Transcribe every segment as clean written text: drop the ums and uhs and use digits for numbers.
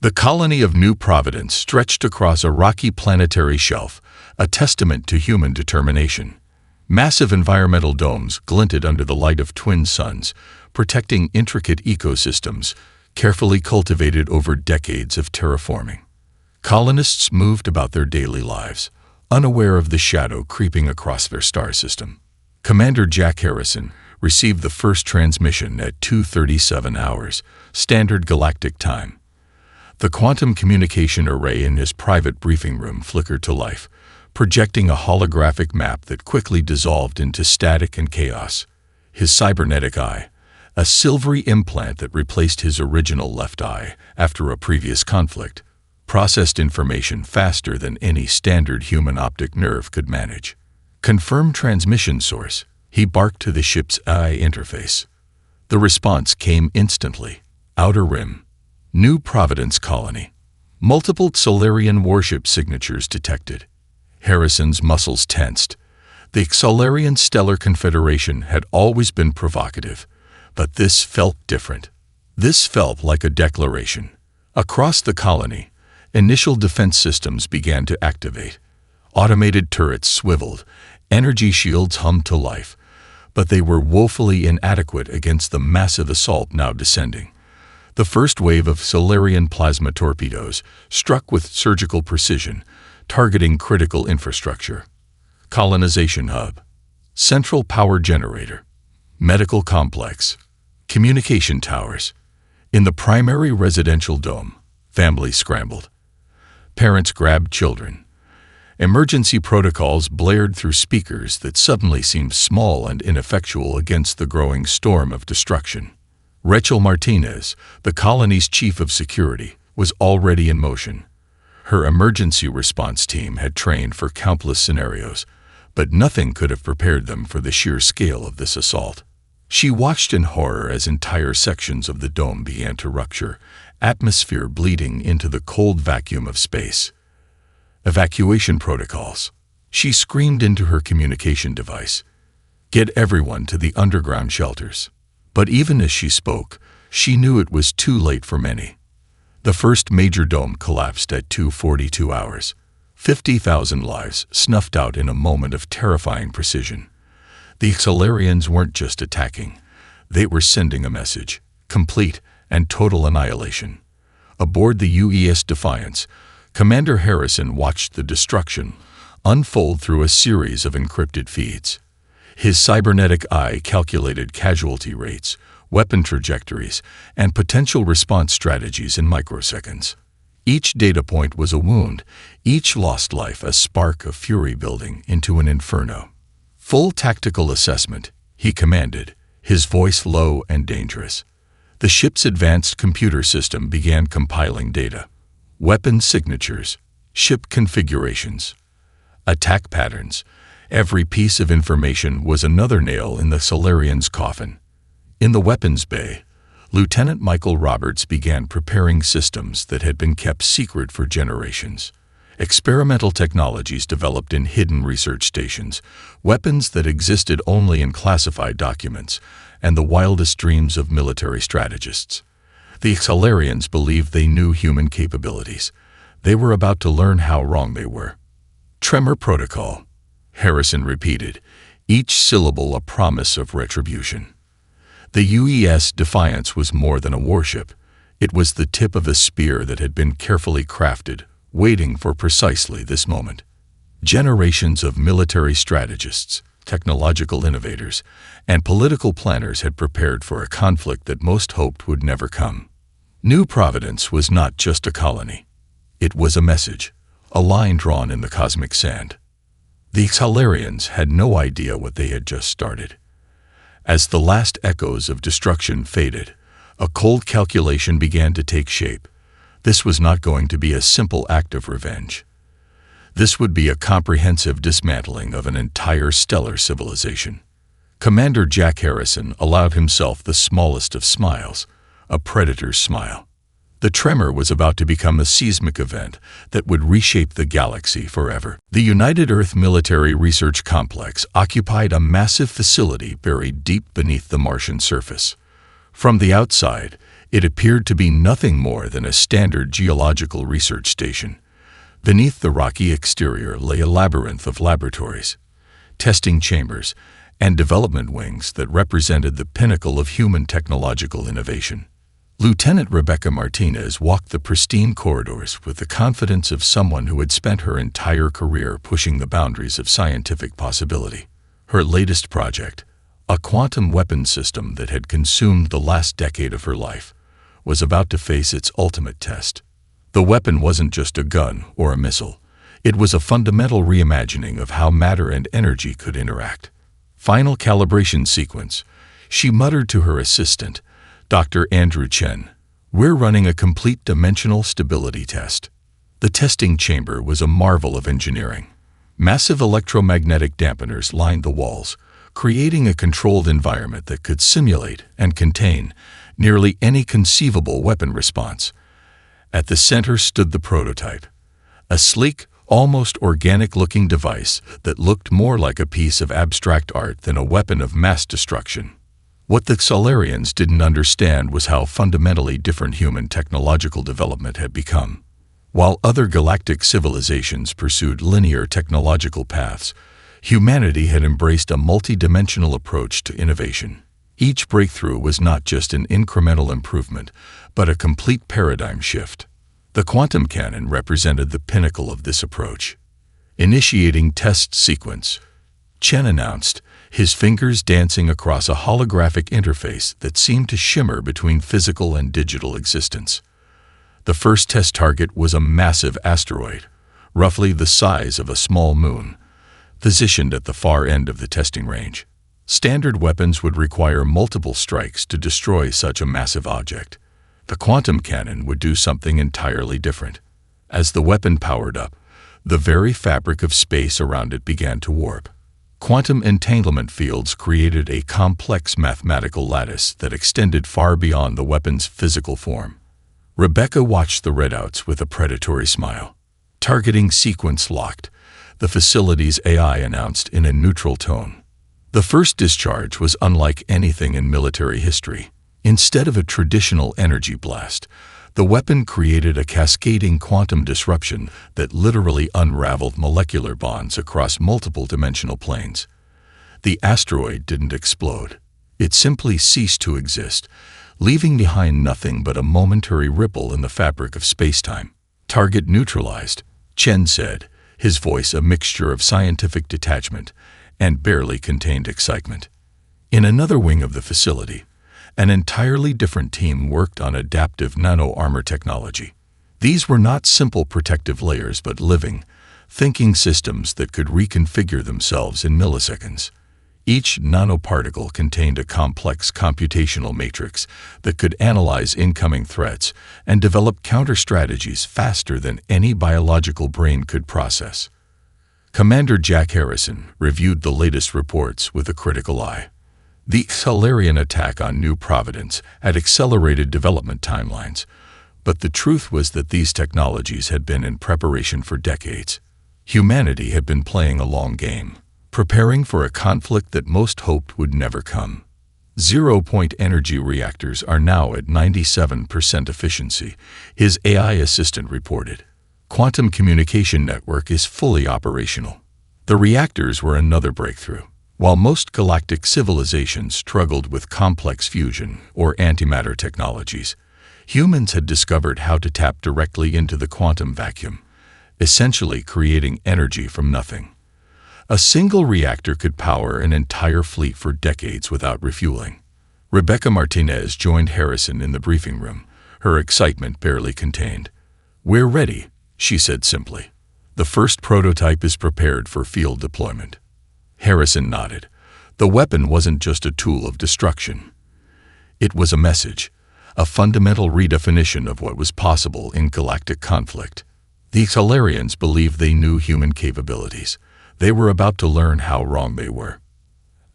The colony of New Providence stretched across a rocky planetary shelf, a testament to human determination. Massive environmental domes glinted under the light of twin suns, protecting intricate ecosystems carefully cultivated over decades of terraforming. Colonists moved about their daily lives, unaware of the shadow creeping across their star system. Commander Jack Harrison received the first transmission at 2:37 hours, Standard Galactic Time. The quantum communication array in his private briefing room flickered to life, projecting a holographic map that quickly dissolved into static and chaos. His cybernetic eye, a silvery implant that replaced his original left eye after a previous conflict, processed information faster than any standard human optic nerve could manage. Confirm transmission source, he barked to the ship's eye interface. The response came instantly. Outer Rim. New Providence Colony. Multiple Solarian warship signatures detected. Harrison's muscles tensed. The Solarian Stellar Confederation had always been provocative, but this felt different. This felt like a declaration. Across the colony, initial defense systems began to activate. Automated turrets swiveled, energy shields hummed to life, but they were woefully inadequate against the massive assault now descending. The first wave of Solarian plasma torpedoes struck with surgical precision, targeting critical infrastructure. Colonization hub, central power generator, medical complex, communication towers. In the primary residential dome, families scrambled. Parents grabbed children. Emergency protocols blared through speakers that suddenly seemed small and ineffectual against the growing storm of destruction. Rachel Martinez, the colony's chief of security, was already in motion. Her emergency response team had trained for countless scenarios, but nothing could have prepared them for the sheer scale of this assault. She watched in horror as entire sections of the dome began to rupture, atmosphere bleeding into the cold vacuum of space. Evacuation protocols. She screamed into her communication device. Get everyone to the underground shelters. But even as she spoke, she knew it was too late for many. The first major dome collapsed at 2:42 hours. 50,000 lives snuffed out in a moment of terrifying precision. The Solarians weren't just attacking. They were sending a message, complete and total annihilation. Aboard the UES Defiance, Commander Harrison watched the destruction unfold through a series of encrypted feeds. His cybernetic eye calculated casualty rates, weapon trajectories, and potential response strategies in microseconds. Each data point was a wound, each lost life a spark of fury building into an inferno. Full tactical assessment, he commanded, his voice low and dangerous. The ship's advanced computer system began compiling data. Weapon signatures, ship configurations, attack patterns. Every piece of information was another nail in the Solarian's coffin. In the weapons bay, Lieutenant Michael Roberts began preparing systems that had been kept secret for generations. Experimental technologies developed in hidden research stations, weapons that existed only in classified documents, and the wildest dreams of military strategists. The Solarians believed they knew human capabilities. They were about to learn how wrong they were. Tremor Protocol, Harrison repeated, each syllable a promise of retribution. The UES Defiance was more than a warship. It was the tip of a spear that had been carefully crafted, waiting for precisely this moment. Generations of military strategists, technological innovators, and political planners had prepared for a conflict that most hoped would never come. New Providence was not just a colony. It was a message, a line drawn in the cosmic sand. The Solarians had no idea what they had just started. As the last echoes of destruction faded, a cold calculation began to take shape. This was not going to be a simple act of revenge. This would be a comprehensive dismantling of an entire stellar civilization. Commander Jack Harrison allowed himself the smallest of smiles, a predator's smile. The Tremor was about to become a seismic event that would reshape the galaxy forever. The United Earth Military Research Complex occupied a massive facility buried deep beneath the Martian surface. From the outside, It appeared to be nothing more than a standard geological research station. Beneath the rocky exterior lay a labyrinth of laboratories, testing chambers, and development wings that represented the pinnacle of human technological innovation. Lieutenant Rebecca Martinez walked the pristine corridors with the confidence of someone who had spent her entire career pushing the boundaries of scientific possibility. Her latest project, a quantum weapon system that had consumed the last decade of her life, was about to face its ultimate test. The weapon wasn't just a gun or a missile. It was a fundamental reimagining of how matter and energy could interact. Final calibration sequence. She muttered to her assistant, Dr. Andrew Chen. We're running a complete dimensional stability test. The testing chamber was a marvel of engineering. Massive electromagnetic dampeners lined the walls, creating a controlled environment that could simulate and contain nearly any conceivable weapon response. At the center stood the prototype, a sleek, almost organic-looking device that looked more like a piece of abstract art than a weapon of mass destruction. What the Solarians didn't understand was how fundamentally different human technological development had become. While other galactic civilizations pursued linear technological paths, humanity had embraced a multi-dimensional approach to innovation. Each breakthrough was not just an incremental improvement, but a complete paradigm shift. The quantum cannon represented the pinnacle of this approach. Initiating test sequence, Chen announced, his fingers dancing across a holographic interface that seemed to shimmer between physical and digital existence. The first test target was a massive asteroid, roughly the size of a small moon, positioned at the far end of the testing range. Standard weapons would require multiple strikes to destroy such a massive object. The quantum cannon would do something entirely different. As the weapon powered up, the very fabric of space around it began to warp. Quantum entanglement fields created a complex mathematical lattice that extended far beyond the weapon's physical form. Rebecca watched the readouts with a predatory smile. Targeting sequence locked, the facility's AI announced in a neutral tone. The first discharge was unlike anything in military history. Instead of a traditional energy blast, the weapon created a cascading quantum disruption that literally unraveled molecular bonds across multiple dimensional planes. The asteroid didn't explode. It simply ceased to exist, leaving behind nothing but a momentary ripple in the fabric of spacetime. Target neutralized, Chen said, his voice a mixture of scientific detachment and barely contained excitement. In another wing of the facility, an entirely different team worked on adaptive nano-armor technology. These were not simple protective layers but living, thinking systems that could reconfigure themselves in milliseconds. Each nanoparticle contained a complex computational matrix that could analyze incoming threats and develop counter-strategies faster than any biological brain could process. Commander Jack Harrison reviewed the latest reports with a critical eye. The Solarian attack on New Providence had accelerated development timelines, but the truth was that these technologies had been in preparation for decades. Humanity had been playing a long game, preparing for a conflict that most hoped would never come. Zero-point energy reactors are now at 97% efficiency, his AI assistant reported. Quantum communication network is fully operational. The reactors were another breakthrough. While most galactic civilizations struggled with complex fusion or antimatter technologies, humans had discovered how to tap directly into the quantum vacuum, essentially creating energy from nothing. A single reactor could power an entire fleet for decades without refueling. Rebecca Martinez joined Harrison in the briefing room, her excitement barely contained. "We're ready," she said simply. "The first prototype is prepared for field deployment." Harrison nodded. The weapon wasn't just a tool of destruction. It was a message, a fundamental redefinition of what was possible in galactic conflict. The Solarians believed they knew human capabilities. They were about to learn how wrong they were.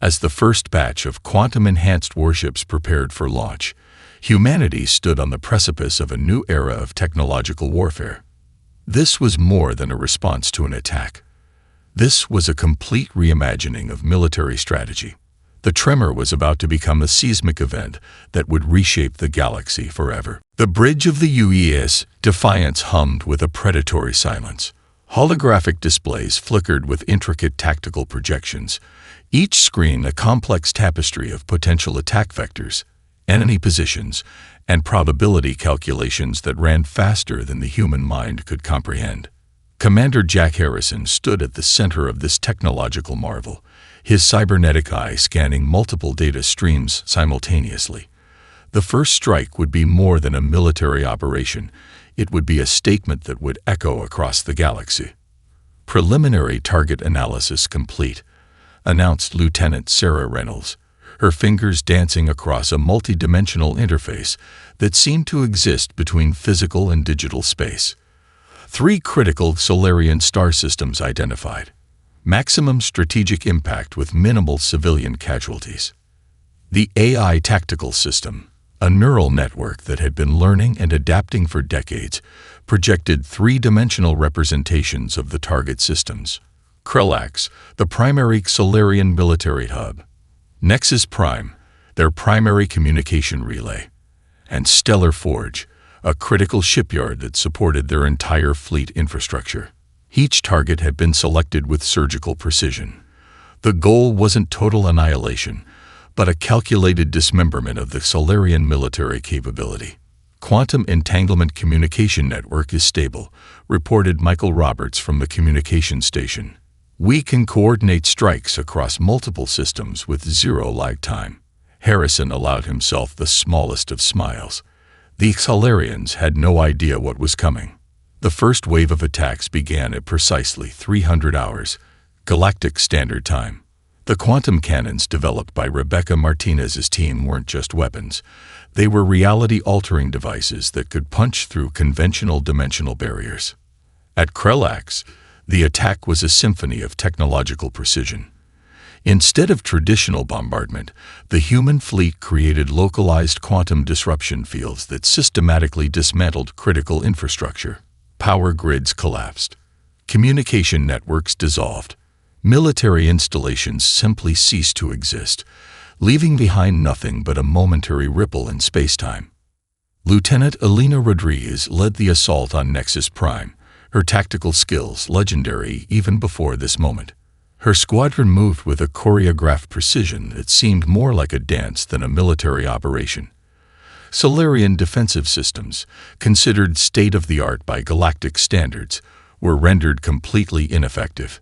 As the first batch of quantum-enhanced warships prepared for launch, humanity stood on the precipice of a new era of technological warfare. This was more than a response to an attack. This was a complete reimagining of military strategy. The tremor was about to become a seismic event that would reshape the galaxy forever. The bridge of the UES Defiance hummed with a predatory silence. Holographic displays flickered with intricate tactical projections, each screen a complex tapestry of potential attack vectors, enemy positions, and probability calculations that ran faster than the human mind could comprehend. Commander Jack Harrison stood at the center of this technological marvel, his cybernetic eye scanning multiple data streams simultaneously. The first strike would be more than a military operation. It would be a statement that would echo across the galaxy. "Preliminary target analysis complete," announced Lieutenant Sarah Reynolds, her fingers dancing across a multi-dimensional interface that seemed to exist between physical and digital space. 3 critical Solarian star systems identified. Maximum strategic impact with minimal civilian casualties. The AI Tactical System, a neural network that had been learning and adapting for decades, projected 3-dimensional representations of the target systems. Krellax, the primary Solarian military hub. Nexus Prime, their primary communication relay. And Stellar Forge, a critical shipyard that supported their entire fleet infrastructure. Each target had been selected with surgical precision. The goal wasn't total annihilation, but a calculated dismemberment of the Solarian military capability. "Quantum entanglement communication network is stable," reported Michael Roberts from the communication station. "We can coordinate strikes across multiple systems with 0 lag time." Harrison allowed himself the smallest of smiles. The Solarians had no idea what was coming. The first wave of attacks began at precisely 300 hours, Galactic Standard Time. The quantum cannons developed by Rebecca Martinez's team weren't just weapons. They were reality-altering devices that could punch through conventional dimensional barriers. At Krellax, the attack was a symphony of technological precision. Instead of traditional bombardment, the human fleet created localized quantum disruption fields that systematically dismantled critical infrastructure. Power grids collapsed. Communication networks dissolved. Military installations simply ceased to exist, leaving behind nothing but a momentary ripple in space-time. Lieutenant Elena Rodriguez led the assault on Nexus Prime, her tactical skills legendary even before this moment. Her squadron moved with a choreographed precision that seemed more like a dance than a military operation. Solarian defensive systems, considered state-of-the-art by galactic standards, were rendered completely ineffective.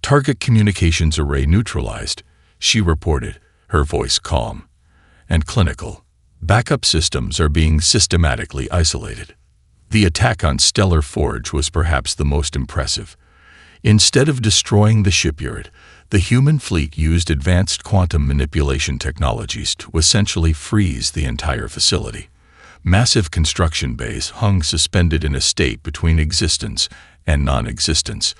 "Target communications array neutralized," she reported, her voice calm and clinical. "Backup systems are being systematically isolated." The attack on Stellar Forge was perhaps the most impressive. Instead of destroying the shipyard, the human fleet used advanced quantum manipulation technologies to essentially freeze the entire facility. Massive construction bays hung suspended in a state between existence and non-existence,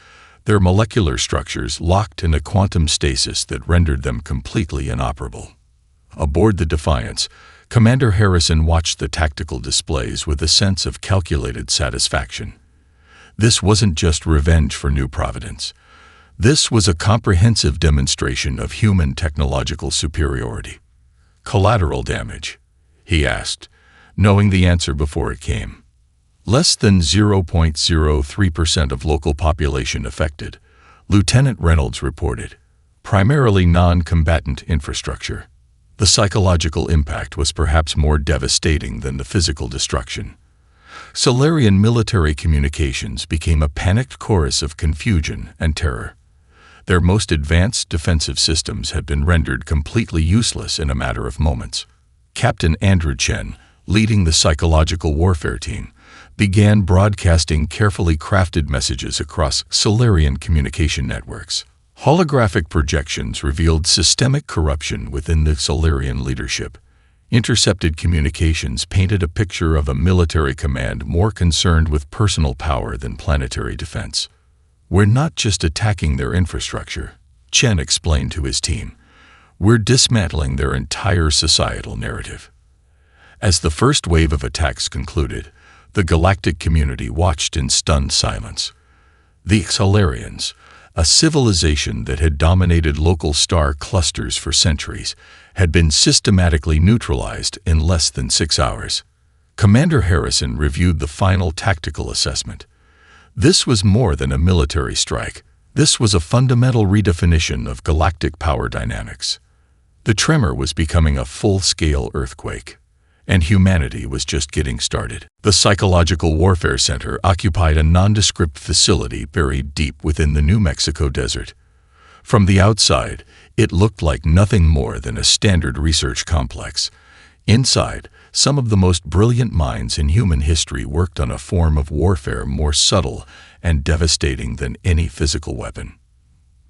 their molecular structures locked in a quantum stasis that rendered them completely inoperable. Aboard the Defiance, Commander Harrison watched the tactical displays with a sense of calculated satisfaction. This wasn't just revenge for New Providence. This was a comprehensive demonstration of human technological superiority. "Collateral damage?" he asked, knowing the answer before it came. "Less than 0.03% of local population affected," Lieutenant Reynolds reported. "Primarily non-combatant infrastructure." The psychological impact was perhaps more devastating than the physical destruction. Solarian military communications became a panicked chorus of confusion and terror. Their most advanced defensive systems had been rendered completely useless in a matter of moments. Captain Andrew Chen, leading the psychological warfare team, began broadcasting carefully crafted messages across Solarian communication networks. Holographic projections revealed systemic corruption within the Solarian leadership. Intercepted communications painted a picture of a military command more concerned with personal power than planetary defense. "We're not just attacking their infrastructure," Chen explained to his team. "We're dismantling their entire societal narrative." As the first wave of attacks concluded, the galactic community watched in stunned silence. The Solarians, A civilization that had dominated local star clusters for centuries had been systematically neutralized in less than 6 hours. Commander Harrison reviewed the final tactical assessment. This was more than a military strike. This was a fundamental redefinition of galactic power dynamics. The Tremor was becoming a full-scale earthquake, and humanity was just getting started. The Psychological Warfare Center occupied a nondescript facility buried deep within the New Mexico desert. From the outside, it looked like nothing more than a standard research complex. Inside, some of the most brilliant minds in human history worked on a form of warfare more subtle and devastating than any physical weapon.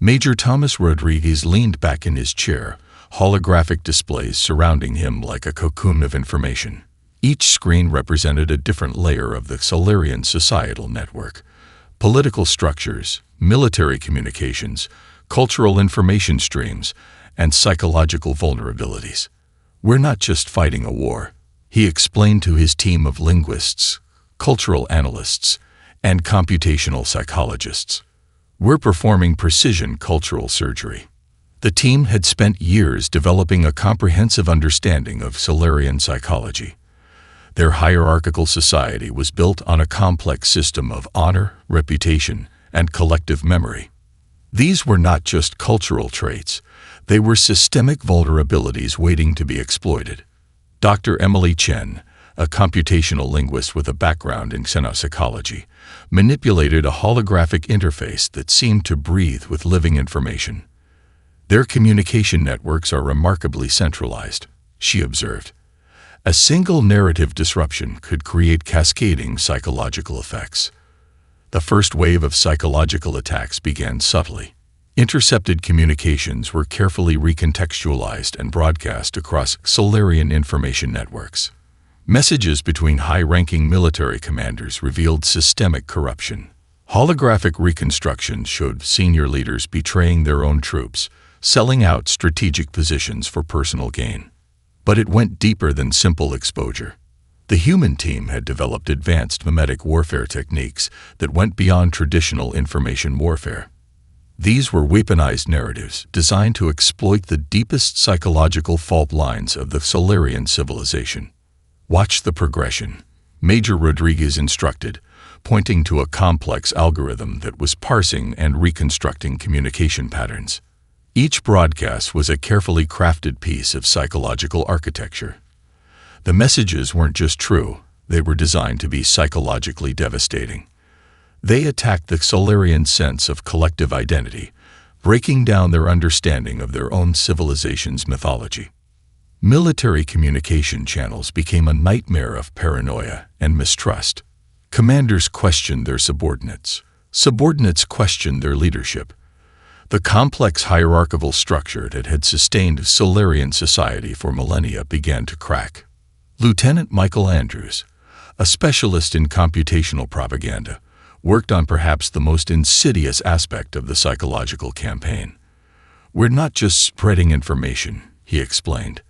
Major Thomas Rodriguez leaned back in his chair, holographic displays surrounding him like a cocoon of information. Each screen represented a different layer of the Solarian societal network: political structures, military communications, cultural information streams, and psychological vulnerabilities. "We're not just fighting a war," he explained to his team of linguists, cultural analysts, and computational psychologists. "We're performing precision cultural surgery." The team had spent years developing a comprehensive understanding of Solarian psychology. Their hierarchical society was built on a complex system of honor, reputation, and collective memory. These were not just cultural traits, they were systemic vulnerabilities waiting to be exploited. Dr. Emily Chen, a computational linguist with a background in xenopsychology, manipulated a holographic interface that seemed to breathe with living information. "Their communication networks are remarkably centralized," she observed. "A single narrative disruption could create cascading psychological effects." The first wave of psychological attacks began subtly. Intercepted communications were carefully recontextualized and broadcast across Solarian information networks. Messages between high-ranking military commanders revealed systemic corruption. Holographic reconstructions showed senior leaders betraying their own troops, selling out strategic positions for personal gain. But it went deeper than simple exposure. The human team had developed advanced mimetic warfare techniques that went beyond traditional information warfare. These were weaponized narratives designed to exploit the deepest psychological fault lines of the Solarian civilization. "Watch the progression," Major Rodriguez instructed, pointing to a complex algorithm that was parsing and reconstructing communication patterns. Each broadcast was a carefully crafted piece of psychological architecture. The messages weren't just true, they were designed to be psychologically devastating. They attacked the Solarian sense of collective identity, breaking down their understanding of their own civilization's mythology. Military communication channels became a nightmare of paranoia and mistrust. Commanders questioned their subordinates. Subordinates questioned their leadership. The complex hierarchical structure that had sustained Solarian society for millennia began to crack. Lieutenant Michael Andrews, a specialist in computational propaganda, worked on perhaps the most insidious aspect of the psychological campaign. "We're not just spreading information," he explained.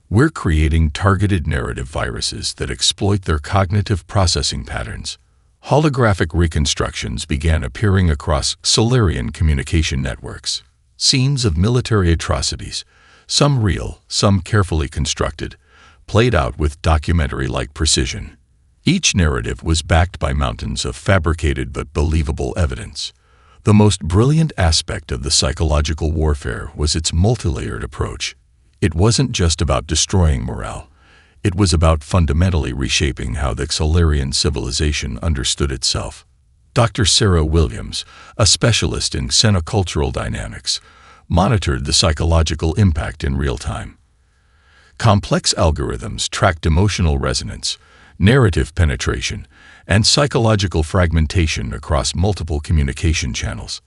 "We're creating targeted narrative viruses that exploit their cognitive processing patterns." Holographic reconstructions began appearing across Solarian communication networks. Scenes of military atrocities, some real, some carefully constructed, played out with documentary-like precision. Each narrative was backed by mountains of fabricated but believable evidence. The most brilliant aspect of the psychological warfare was its multilayered approach. It wasn't just about destroying morale. It was about fundamentally reshaping how the Solarian civilization understood itself. Dr. Sarah Williams, a specialist in xenocultural dynamics, monitored the psychological impact in real time. Complex algorithms tracked emotional resonance, narrative penetration, and psychological fragmentation across multiple communication channels.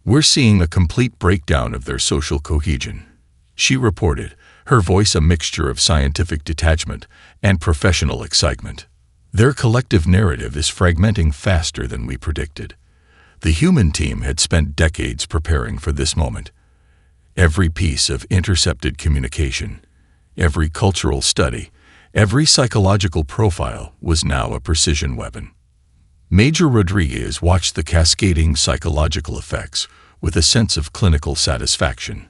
"We're seeing a complete breakdown of their social cohesion," she reported, her voice a mixture of scientific detachment and professional excitement. "Their collective narrative is fragmenting faster than we predicted." The human team had spent decades preparing for this moment. Every piece of intercepted communication, every cultural study, every psychological profile was now a precision weapon. Major Rodriguez watched the cascading psychological effects, with a sense of clinical satisfaction.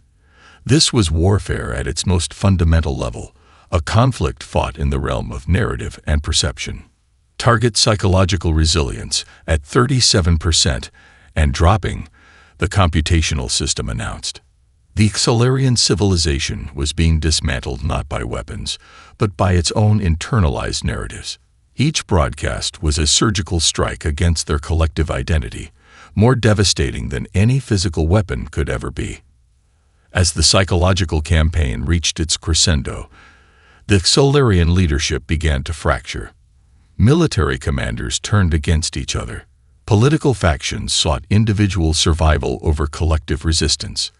This was warfare at its most fundamental level, a conflict fought in the realm of narrative and perception. Target psychological resilience at 37% and dropping, the computational system announced. The Xalarian civilization was being dismantled not by weapons, but by its own internalized narratives. Each broadcast was a surgical strike against their collective identity, more devastating than any physical weapon could ever be. As the psychological campaign reached its crescendo, the Xalarian leadership began to fracture. Military commanders turned against each other. Political factions sought individual survival over collective resistance.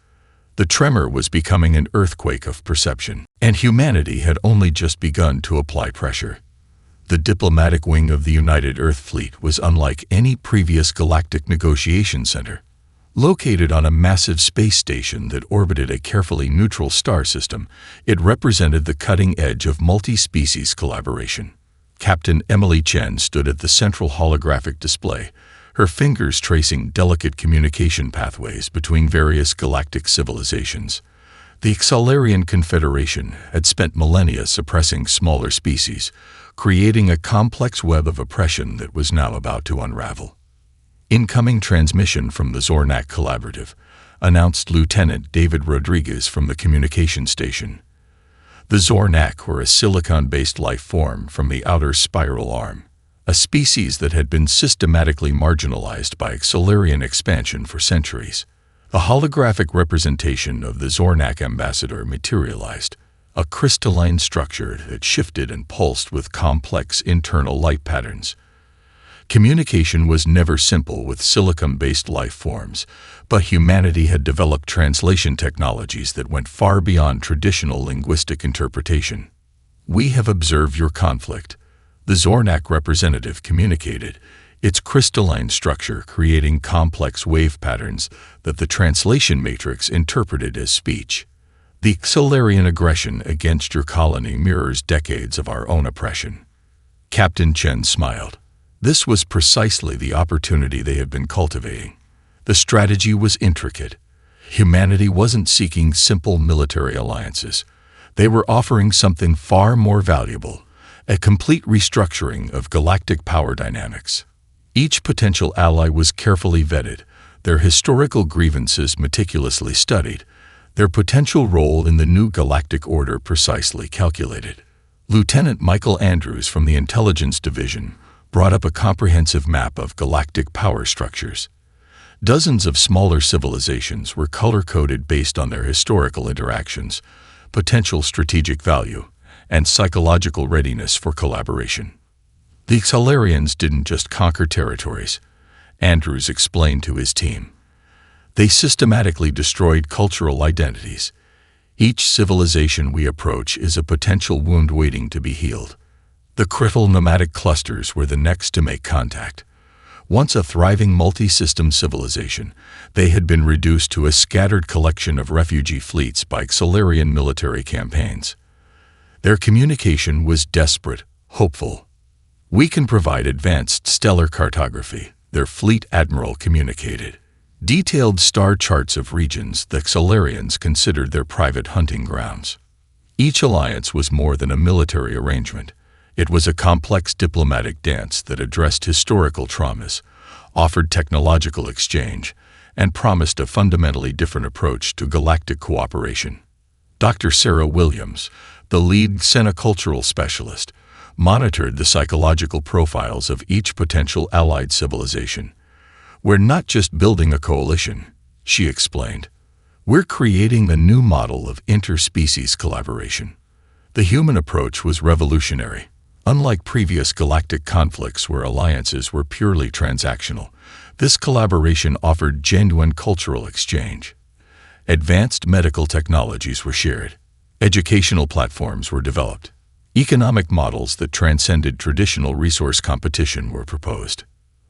The tremor was becoming an earthquake of perception, and humanity had only just begun to apply pressure. The diplomatic wing of the United Earth Fleet was unlike any previous galactic negotiation center. Located on a massive space station that orbited a carefully neutral star system, it represented the cutting edge of multi-species collaboration. Captain Emily Chen stood at the central holographic display, her fingers tracing delicate communication pathways between various galactic civilizations. The Xalarian Confederation had spent millennia suppressing smaller species, creating a complex web of oppression that was now about to unravel. Incoming transmission from the Zornak Collaborative, announced Lieutenant David Rodriguez from the communication station. The Zornak were a silicon-based life form from the outer spiral arm, a species that had been systematically marginalized by Xalarian expansion for centuries. A holographic representation of the Zornak ambassador materialized, a crystalline structure that shifted and pulsed with complex internal light patterns. Communication was never simple with silicon-based life forms, but humanity had developed translation technologies that went far beyond traditional linguistic interpretation. "We have observed your conflict," the Zornak representative communicated, its crystalline structure creating complex wave patterns that the translation matrix interpreted as speech. "The Xalarian aggression against your colony mirrors decades of our own oppression." Captain Chen smiled. This was precisely the opportunity they had been cultivating. The strategy was intricate. Humanity wasn't seeking simple military alliances. They were offering something far more valuable, a complete restructuring of galactic power dynamics. Each potential ally was carefully vetted, their historical grievances meticulously studied, their potential role in the new galactic order precisely calculated. Lieutenant Michael Andrews from the Intelligence Division brought up a comprehensive map of galactic power structures. Dozens of smaller civilizations were color-coded based on their historical interactions, potential strategic value, and psychological readiness for collaboration. The Xalarians didn't just conquer territories, Andrews explained to his team. They systematically destroyed cultural identities. Each civilization we approach is a potential wound waiting to be healed. The critical nomadic clusters were the next to make contact. Once a thriving multi-system civilization, they had been reduced to a scattered collection of refugee fleets by Xalarian military campaigns. Their communication was desperate, hopeful. "We can provide advanced stellar cartography," their fleet admiral communicated. Detailed star charts of regions the Xalarians considered their private hunting grounds. Each alliance was more than a military arrangement. It was a complex diplomatic dance that addressed historical traumas, offered technological exchange, and promised a fundamentally different approach to galactic cooperation. Dr. Sarah Williams, the lead xenocultural specialist, monitored the psychological profiles of each potential allied civilization. "We're not just building a coalition," she explained. "We're creating a new model of interspecies collaboration." The human approach was revolutionary. Unlike previous galactic conflicts where alliances were purely transactional, this collaboration offered genuine cultural exchange. Advanced medical technologies were shared. Educational platforms were developed. Economic models that transcended traditional resource competition were proposed.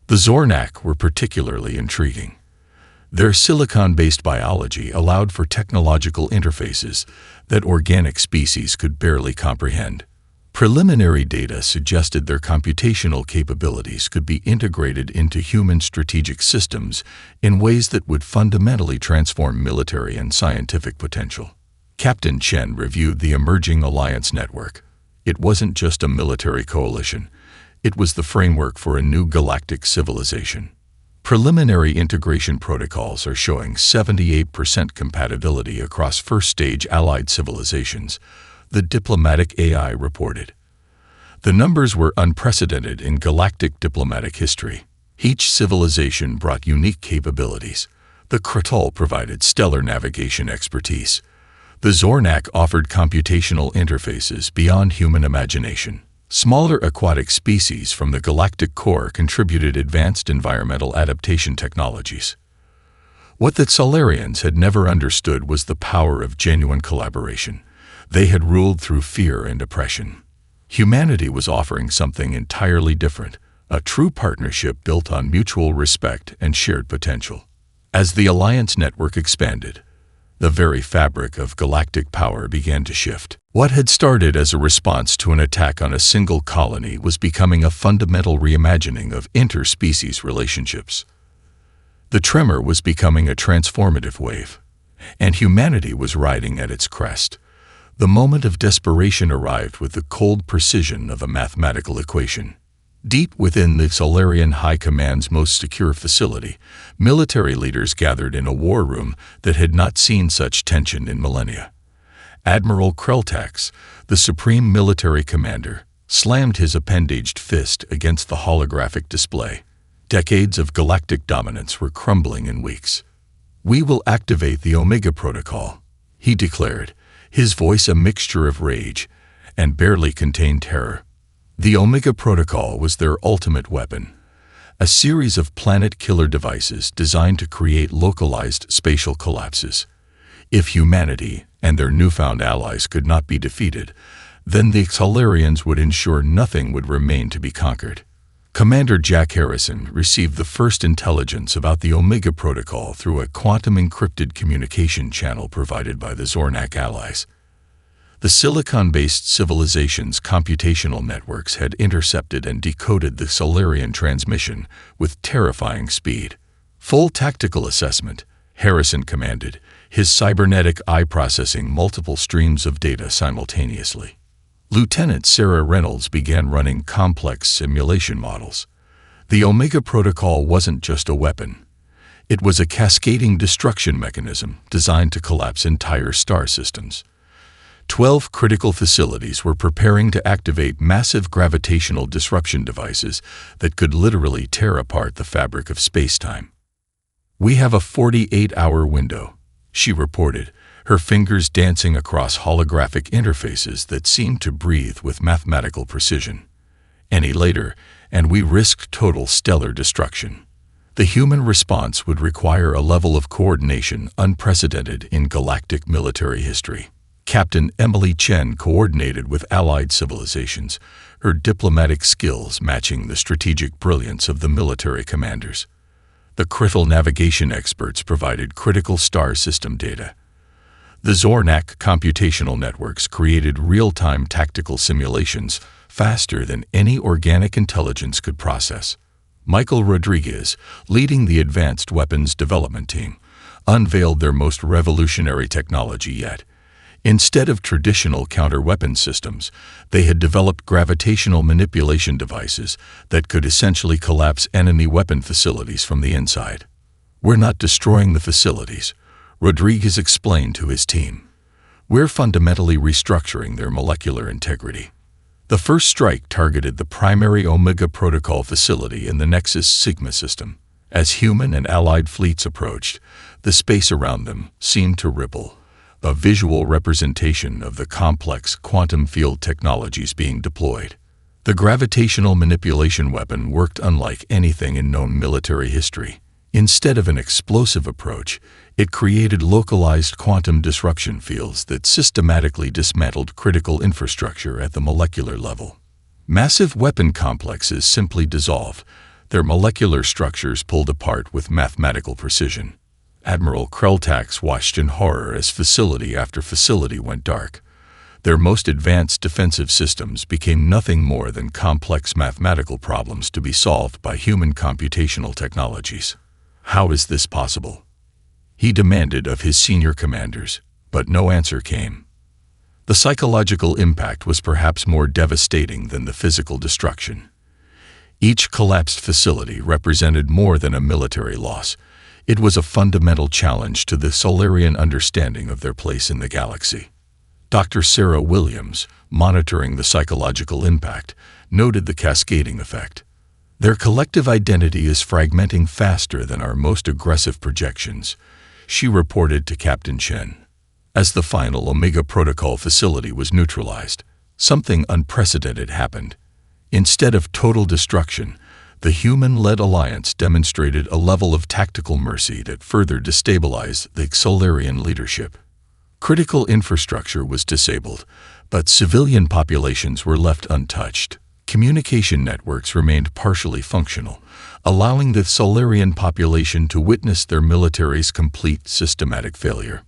The Zornak were particularly intriguing. Their silicon-based biology allowed for technological interfaces that organic species could barely comprehend. Preliminary data suggested their computational capabilities could be integrated into human strategic systems in ways that would fundamentally transform military and scientific potential. Captain Chen reviewed the emerging alliance network. It wasn't just a military coalition. It was the framework for a new galactic civilization. Preliminary integration protocols are showing 78% compatibility across first-stage allied civilizations, the diplomatic AI reported. The numbers were unprecedented in galactic diplomatic history. Each civilization brought unique capabilities. The Kratal provided stellar navigation expertise. The Zornak offered computational interfaces beyond human imagination. Smaller aquatic species from the galactic core contributed advanced environmental adaptation technologies. What the Solarians had never understood was the power of genuine collaboration. They had ruled through fear and oppression. Humanity was offering something entirely different, a true partnership built on mutual respect and shared potential. As the Alliance network expanded, the very fabric of galactic power began to shift. What had started as a response to an attack on a single colony was becoming a fundamental reimagining of interspecies relationships. The Tremor was becoming a transformative wave, and humanity was riding at its crest. The moment of desperation arrived with the cold precision of a mathematical equation. Deep within the Solarian High Command's most secure facility, military leaders gathered in a war room that had not seen such tension in millennia. Admiral Kreltax, the supreme military commander, slammed his appendaged fist against the holographic display. Decades of galactic dominance were crumbling in weeks. "We will activate the Omega Protocol," he declared, his voice a mixture of rage and barely contained terror. The Omega Protocol was their ultimate weapon, a series of planet-killer devices designed to create localized spatial collapses. If humanity and their newfound allies could not be defeated, then the Solarians would ensure nothing would remain to be conquered. Commander Jack Harrison received the first intelligence about the Omega Protocol through a quantum-encrypted communication channel provided by the Zornak allies. The silicon-based civilization's computational networks had intercepted and decoded the Solarian transmission with terrifying speed. "Full tactical assessment," Harrison commanded, his cybernetic eye processing multiple streams of data simultaneously. Lieutenant Sarah Reynolds began running complex simulation models. The Omega Protocol wasn't just a weapon. It was a cascading destruction mechanism designed to collapse entire star systems. 12 critical facilities were preparing to activate massive gravitational disruption devices that could literally tear apart the fabric of space-time. "We have a 48-hour window," she reported, her fingers dancing across holographic interfaces that seemed to breathe with mathematical precision. "Any later, and we risk total stellar destruction." The human response would require a level of coordination unprecedented in galactic military history. Captain Emily Chen coordinated with allied civilizations, her diplomatic skills matching the strategic brilliance of the military commanders. The Kratal navigation experts provided critical star system data. The Zornak computational networks created real-time tactical simulations faster than any organic intelligence could process. Michael Rodriguez, leading the Advanced Weapons Development Team, unveiled their most revolutionary technology yet. Instead of traditional counter-weapon systems, they had developed gravitational manipulation devices that could essentially collapse enemy weapon facilities from the inside. "We're not destroying the facilities," Rodriguez explained to his team. "We're fundamentally restructuring their molecular integrity." The first strike targeted the primary Omega Protocol facility in the Nexus Sigma system. As human and allied fleets approached, the space around them seemed to ripple, a visual representation of the complex quantum field technologies being deployed. The gravitational manipulation weapon worked unlike anything in known military history. Instead of an explosive approach, it created localized quantum disruption fields that systematically dismantled critical infrastructure at the molecular level. Massive weapon complexes simply dissolved, their molecular structures pulled apart with mathematical precision. Admiral Kreltax watched in horror as facility after facility went dark. Their most advanced defensive systems became nothing more than complex mathematical problems to be solved by human computational technologies. How is this possible? He demanded of his senior commanders, but no answer came. The psychological impact was perhaps more devastating than the physical destruction. Each collapsed facility represented more than a military loss. It was a fundamental challenge to the Solarian understanding of their place in the galaxy. Dr. Sarah Williams, monitoring the psychological impact, noted the cascading effect. Their collective identity is fragmenting faster than our most aggressive projections, she reported to Captain Chen. As the final Omega Protocol facility was neutralized, something unprecedented happened. Instead of total destruction, the human-led alliance demonstrated a level of tactical mercy that further destabilized the Solarian leadership. Critical infrastructure was disabled, but civilian populations were left untouched. Communication networks remained partially functional, allowing the Solarian population to witness their military's complete systematic failure.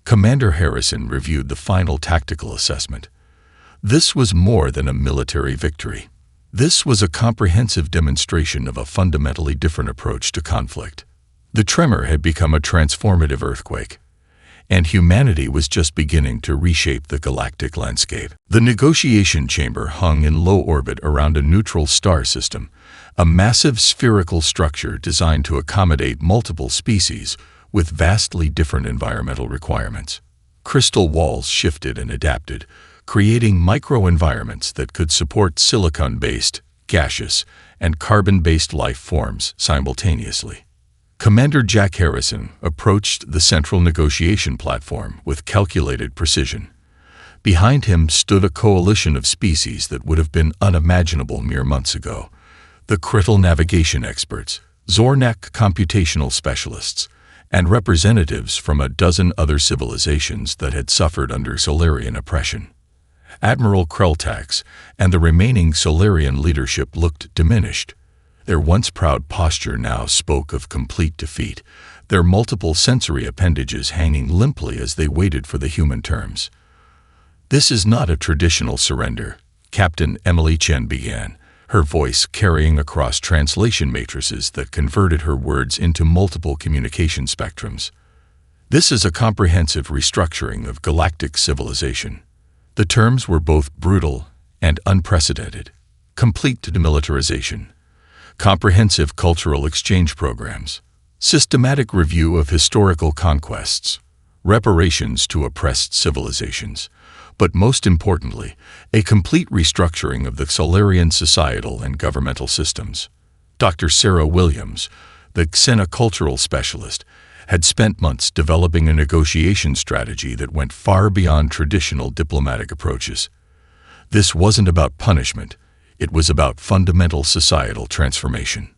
Commander Harrison reviewed the final tactical assessment. This was more than a military victory. This was a comprehensive demonstration of a fundamentally different approach to conflict. The Tremor had become a transformative earthquake, and humanity was just beginning to reshape the galactic landscape. The negotiation chamber hung in low orbit around a neutral star system, a massive spherical structure designed to accommodate multiple species with vastly different environmental requirements. Crystal walls shifted and adapted, creating microenvironments that could support silicon-based, gaseous, and carbon-based life forms simultaneously. Commander Jack Harrison approached the central negotiation platform with calculated precision. Behind him stood a coalition of species that would have been unimaginable mere months ago. The Crital navigation experts, Zornak computational specialists, and representatives from a dozen other civilizations that had suffered under Solarian oppression. Admiral Kreltax and the remaining Solarian leadership looked diminished. Their once proud posture now spoke of complete defeat, their multiple sensory appendages hanging limply as they waited for the human terms. "This is not a traditional surrender," Captain Emily Chen began, her voice carrying across translation matrices that converted her words into multiple communication spectrums. "This is a comprehensive restructuring of galactic civilization." The terms were both brutal and unprecedented. Complete demilitarization, comprehensive cultural exchange programs, systematic review of historical conquests, reparations to oppressed civilizations, but most importantly, a complete restructuring of the Solarian societal and governmental systems. Dr. Sarah Williams, the xenocultural specialist, had spent months developing a negotiation strategy that went far beyond traditional diplomatic approaches. This wasn't about punishment, it was about fundamental societal transformation.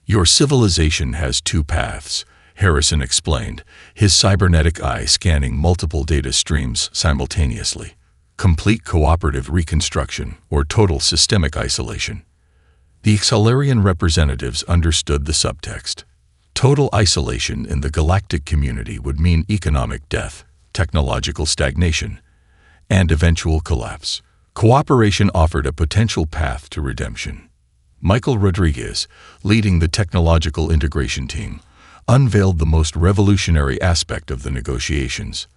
"Your civilization has two paths," Harrison explained, his cybernetic eye scanning multiple data streams simultaneously. "Complete cooperative reconstruction or total systemic isolation." The Solarian representatives understood the subtext. Total isolation in the galactic community would mean economic death, technological stagnation, and eventual collapse. Cooperation offered a potential path to redemption. Michael Rodriguez, leading the technological integration team, unveiled the most revolutionary aspect of the negotiations.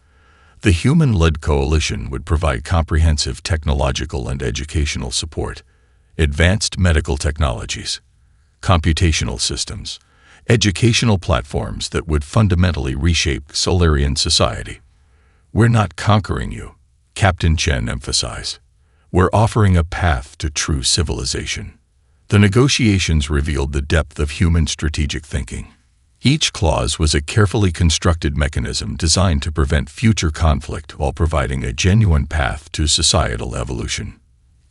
The human-led coalition would provide comprehensive technological and educational support, advanced medical technologies, computational systems, educational platforms that would fundamentally reshape Solarian society. "We're not conquering you," Captain Chen emphasized. "We're offering a path to true civilization." The negotiations revealed the depth of human strategic thinking. Each clause was a carefully constructed mechanism designed to prevent future conflict while providing a genuine path to societal evolution.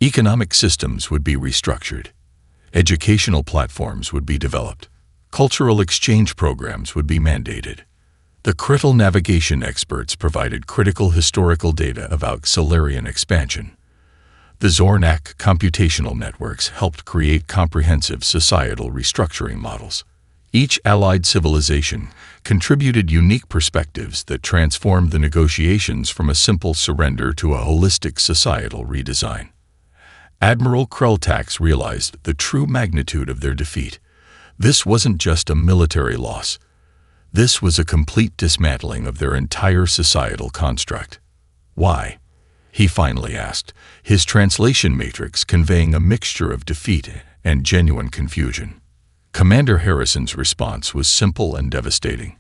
Economic systems would be restructured. Educational platforms would be developed. Cultural exchange programs would be mandated. The Crital navigation experts provided critical historical data about Solarian expansion. The Zornak computational networks helped create comprehensive societal restructuring models. Each allied civilization contributed unique perspectives that transformed the negotiations from a simple surrender to a holistic societal redesign. Admiral Krelltax realized the true magnitude of their defeat. This wasn't just a military loss. This was a complete dismantling of their entire societal construct. Why? He finally asked, his translation matrix conveying a mixture of defeat and genuine confusion. Commander Harrison's response was simple and devastating.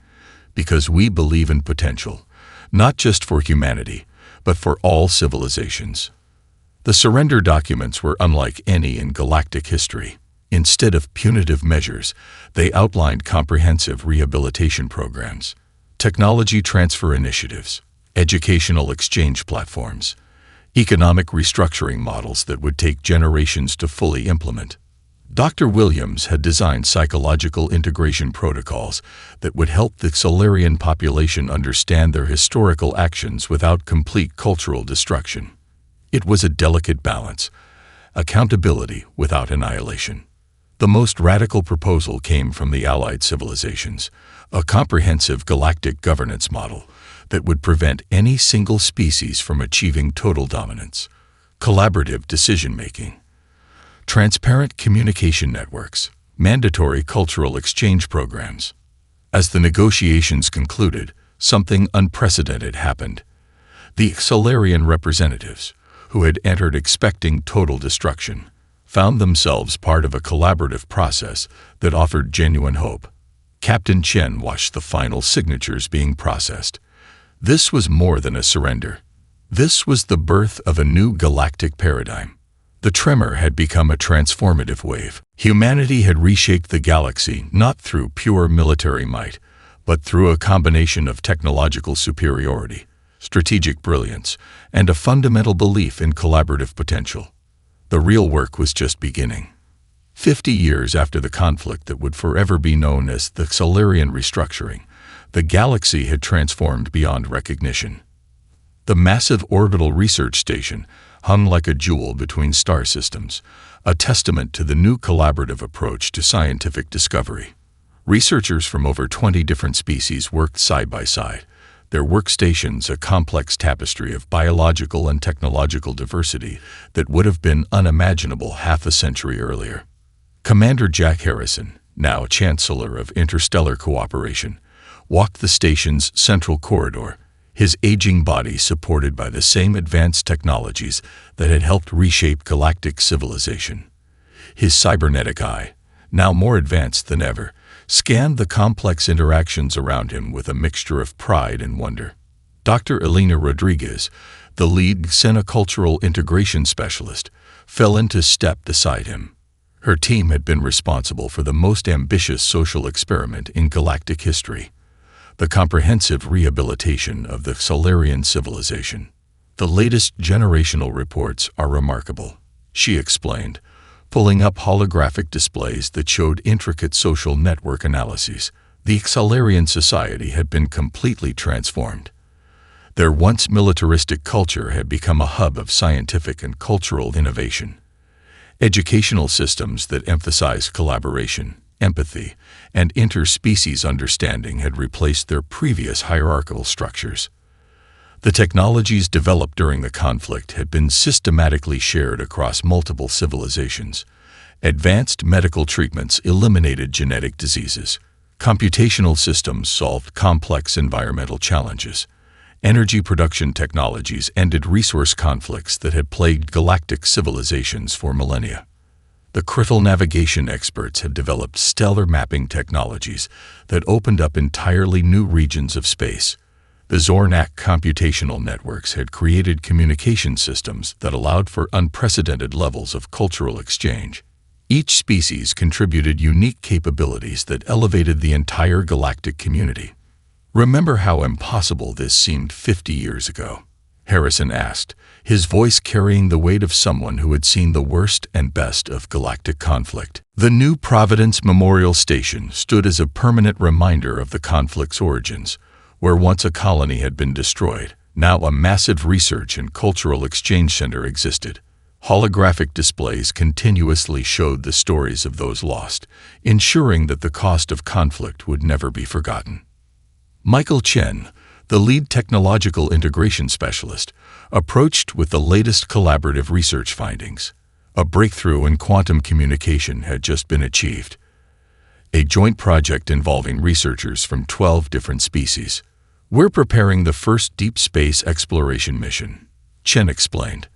Because we believe in potential, not just for humanity, but for all civilizations. The surrender documents were unlike any in galactic history. Instead of punitive measures, they outlined comprehensive rehabilitation programs, technology transfer initiatives, educational exchange platforms, economic restructuring models that would take generations to fully implement. Dr. Williams had designed psychological integration protocols that would help the Solarian population understand their historical actions without complete cultural destruction. It was a delicate balance, accountability without annihilation. The most radical proposal came from the Allied civilizations, a comprehensive galactic governance model that would prevent any single species from achieving total dominance. Collaborative decision-making, transparent communication networks, mandatory cultural exchange programs. As the negotiations concluded, something unprecedented happened. The Solarian representatives, who had entered expecting total destruction, found themselves part of a collaborative process that offered genuine hope. Captain Chen watched the final signatures being processed. This was more than a surrender. This was the birth of a new galactic paradigm. The Tremor had become a transformative wave. Humanity had reshaped the galaxy not through pure military might, but through a combination of technological superiority, strategic brilliance, and a fundamental belief in collaborative potential. The real work was just beginning. 50 years after the conflict that would forever be known as the Solarian restructuring, the galaxy had transformed beyond recognition. The massive orbital research station hung like a jewel between star systems, a testament to the new collaborative approach to scientific discovery. Researchers from over 20 different species worked side by side, their workstations a complex tapestry of biological and technological diversity that would have been unimaginable half a century earlier. Commander Jack Harrison, now Chancellor of Interstellar Cooperation, walked the station's central corridor, his aging body supported by the same advanced technologies that had helped reshape galactic civilization. His cybernetic eye, now more advanced than ever, scanned the complex interactions around him with a mixture of pride and wonder. Dr. Elena Rodriguez, the lead xenocultural integration specialist, fell into step beside him. Her team had been responsible for the most ambitious social experiment in galactic history, the comprehensive rehabilitation of the Solarian civilization. The latest generational reports are remarkable, she explained, pulling up holographic displays that showed intricate social network analyses. The Solarian society had been completely transformed. Their once militaristic culture had become a hub of scientific and cultural innovation. Educational systems that emphasized collaboration, empathy, and interspecies understanding had replaced their previous hierarchical structures. The technologies developed during the conflict had been systematically shared across multiple civilizations. Advanced medical treatments eliminated genetic diseases. Computational systems solved complex environmental challenges. Energy production technologies ended resource conflicts that had plagued galactic civilizations for millennia. The crystal navigation experts had developed stellar mapping technologies that opened up entirely new regions of space. The Zornak computational networks had created communication systems that allowed for unprecedented levels of cultural exchange. Each species contributed unique capabilities that elevated the entire galactic community. Remember how impossible this seemed 50 years ago? Harrison asked, his voice carrying the weight of someone who had seen the worst and best of galactic conflict. The new Providence Memorial Station stood as a permanent reminder of the conflict's origins. Where once a colony had been destroyed, now a massive research and cultural exchange center existed. Holographic displays continuously showed the stories of those lost, ensuring that the cost of conflict would never be forgotten. Michael Chen, the lead technological integration specialist, approached with the latest collaborative research findings. A breakthrough in quantum communication had just been achieved. A joint project involving researchers from 12 different species. We're preparing the first deep space exploration mission, Chen explained.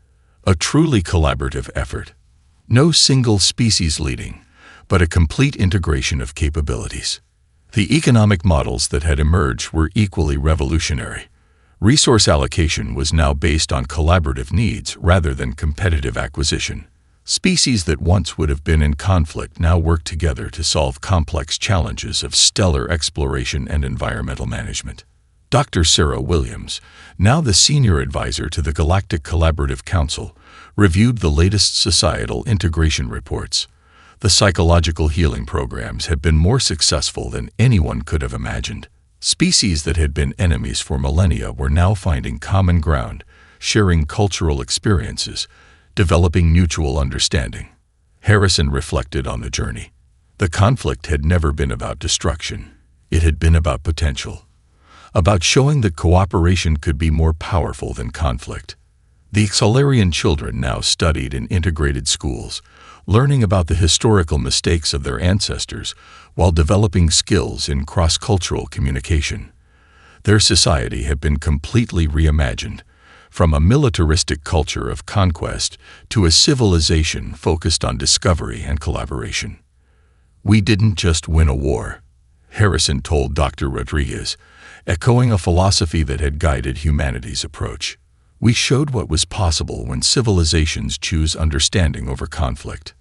A truly collaborative effort. No single species leading, but a complete integration of capabilities. The economic models that had emerged were equally revolutionary. Resource allocation was now based on collaborative needs rather than competitive acquisition. Species that once would have been in conflict now work together to solve complex challenges of stellar exploration and environmental management. Dr. Sarah Williams, now the senior advisor to the Galactic Collaborative Council, reviewed the latest societal integration reports. The psychological healing programs had been more successful than anyone could have imagined. Species that had been enemies for millennia were now finding common ground, sharing cultural experiences, developing mutual understanding. Harrison reflected on the journey. The conflict had never been about destruction. It had been about potential. About showing that cooperation could be more powerful than conflict. The Xalarian children now studied in integrated schools, learning about the historical mistakes of their ancestors while developing skills in cross-cultural communication. Their society had been completely reimagined, from a militaristic culture of conquest to a civilization focused on discovery and collaboration. We didn't just win a war, Harrison told Dr. Rodriguez, echoing a philosophy that had guided humanity's approach. We showed what was possible when civilizations choose understanding over conflict.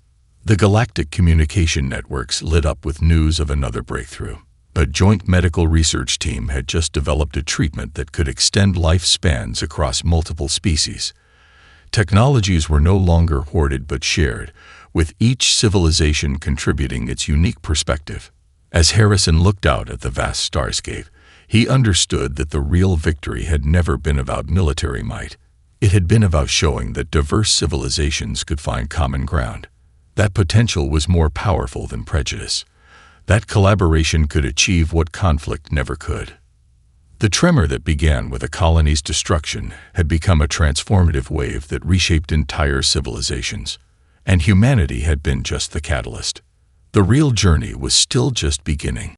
The galactic communication networks lit up with news of another breakthrough. A joint medical research team had just developed a treatment that could extend lifespans across multiple species. Technologies were no longer hoarded but shared, with each civilization contributing its unique perspective. As Harrison looked out at the vast starscape, he understood that the real victory had never been about military might. It had been about showing that diverse civilizations could find common ground. That potential was more powerful than prejudice. That collaboration could achieve what conflict never could. The tremor that began with a colony's destruction had become a transformative wave that reshaped entire civilizations, and humanity had been just the catalyst. The real journey was still just beginning.